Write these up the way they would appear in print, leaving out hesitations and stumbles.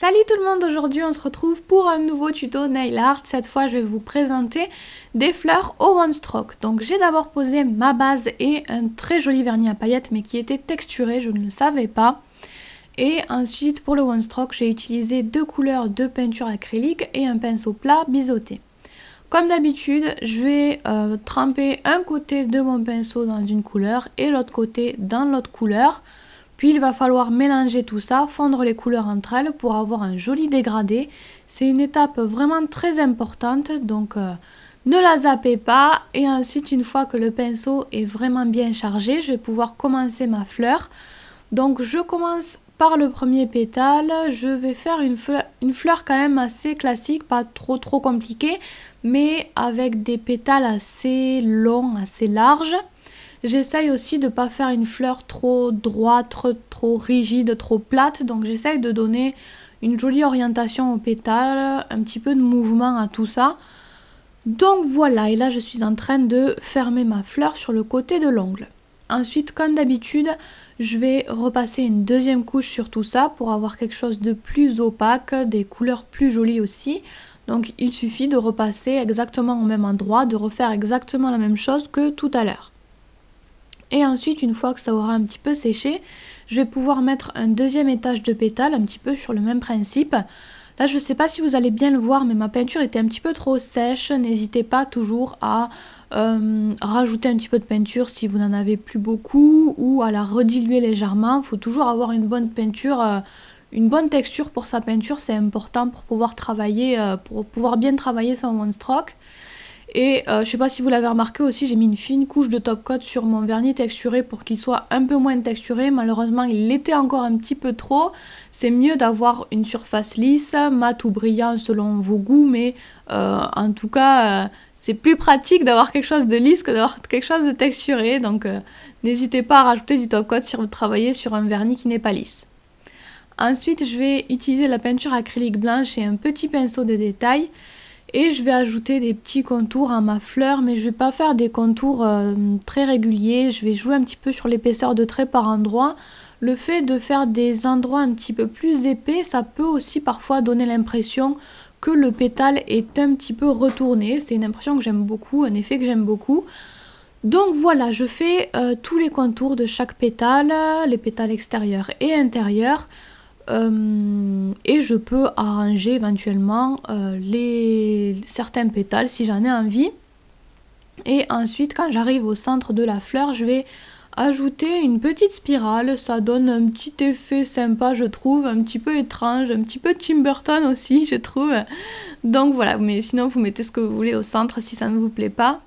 Salut tout le monde, aujourd'hui on se retrouve pour un nouveau tuto nail art. Cette fois je vais vous présenter des fleurs au one stroke. Donc j'ai d'abord posé ma base et un très joli vernis à paillettes mais qui était texturé, je ne le savais pas. Et ensuite pour le one stroke j'ai utilisé deux couleurs de peinture acrylique et un pinceau plat biseauté. Comme d'habitude je vais tremper un côté de mon pinceau dans une couleur et l'autre côté dans l'autre couleur. Puis il va falloir mélanger tout ça, fondre les couleurs entre elles pour avoir un joli dégradé. C'est une étape vraiment très importante, donc ne la zappez pas. Et ensuite, une fois que le pinceau est vraiment bien chargé, je vais pouvoir commencer ma fleur. Donc je commence par le premier pétale. Je vais faire une fleur quand même assez classique, pas trop compliquée, mais avec des pétales assez longs, assez larges. J'essaye aussi de ne pas faire une fleur trop droite, trop rigide, trop plate. Donc j'essaye de donner une jolie orientation aux pétales, un petit peu de mouvement à tout ça. Donc voilà, et là je suis en train de fermer ma fleur sur le côté de l'ongle. Ensuite, comme d'habitude, je vais repasser une deuxième couche sur tout ça pour avoir quelque chose de plus opaque, des couleurs plus jolies aussi. Donc il suffit de repasser exactement au même endroit, de refaire exactement la même chose que tout à l'heure. Et ensuite, une fois que ça aura un petit peu séché, je vais pouvoir mettre un deuxième étage de pétales, un petit peu sur le même principe. Là, je ne sais pas si vous allez bien le voir, mais ma peinture était un petit peu trop sèche. N'hésitez pas toujours à rajouter un petit peu de peinture si vous n'en avez plus beaucoup, ou à la rediluer légèrement. Il faut toujours avoir une bonne peinture, une bonne texture pour sa peinture. C'est important pour pouvoir travailler, pour pouvoir bien travailler son one stroke. Et je sais pas si vous l'avez remarqué aussi, j'ai mis une fine couche de top coat sur mon vernis texturé pour qu'il soit un peu moins texturé. Malheureusement il l'était encore un petit peu trop. C'est mieux d'avoir une surface lisse, mat ou brillant selon vos goûts, mais en tout cas c'est plus pratique d'avoir quelque chose de lisse que d'avoir quelque chose de texturé. Donc n'hésitez pas à rajouter du top coat si vous travaillez sur un vernis qui n'est pas lisse. Ensuite je vais utiliser la peinture acrylique blanche et un petit pinceau de détail. Et je vais ajouter des petits contours à ma fleur, mais je ne vais pas faire des contours très réguliers. Je vais jouer un petit peu sur l'épaisseur de trait par endroit. Le fait de faire des endroits un petit peu plus épais, ça peut aussi parfois donner l'impression que le pétale est un petit peu retourné. C'est une impression que j'aime beaucoup, un effet que j'aime beaucoup. Donc voilà, je fais tous les contours de chaque pétale, les pétales extérieurs et intérieurs. Et je peux arranger éventuellement certains pétales si j'en ai envie. Et ensuite quand j'arrive au centre de la fleur, je vais ajouter une petite spirale. Ça donne un petit effet sympa, je trouve, un petit peu étrange, un petit peu Tim Burton aussi je trouve. Donc voilà, mais sinon vous mettez ce que vous voulez au centre si ça ne vous plaît pas.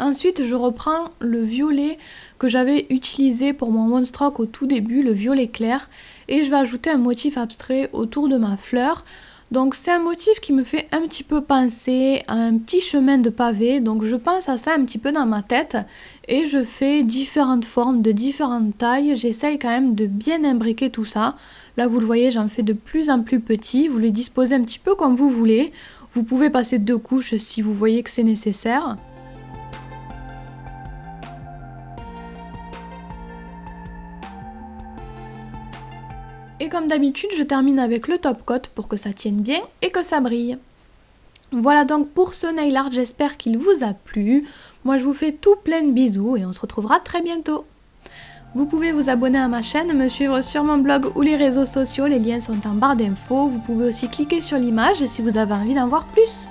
Ensuite, je reprends le violet que j'avais utilisé pour mon one stroke au tout début, le violet clair, et je vais ajouter un motif abstrait autour de ma fleur. Donc c'est un motif qui me fait un petit peu penser à un petit chemin de pavé, donc je pense à ça un petit peu dans ma tête, et je fais différentes formes de différentes tailles. J'essaye quand même de bien imbriquer tout ça. Là vous le voyez, j'en fais de plus en plus petit, vous les disposez un petit peu comme vous voulez. Vous pouvez passer deux couches si vous voyez que c'est nécessaire. Et comme d'habitude, je termine avec le top coat pour que ça tienne bien et que ça brille. Voilà donc pour ce nail art, j'espère qu'il vous a plu. Moi je vous fais tout plein de bisous et on se retrouvera très bientôt. Vous pouvez vous abonner à ma chaîne, me suivre sur mon blog ou les réseaux sociaux, les liens sont en barre d'infos. Vous pouvez aussi cliquer sur l'image si vous avez envie d'en voir plus.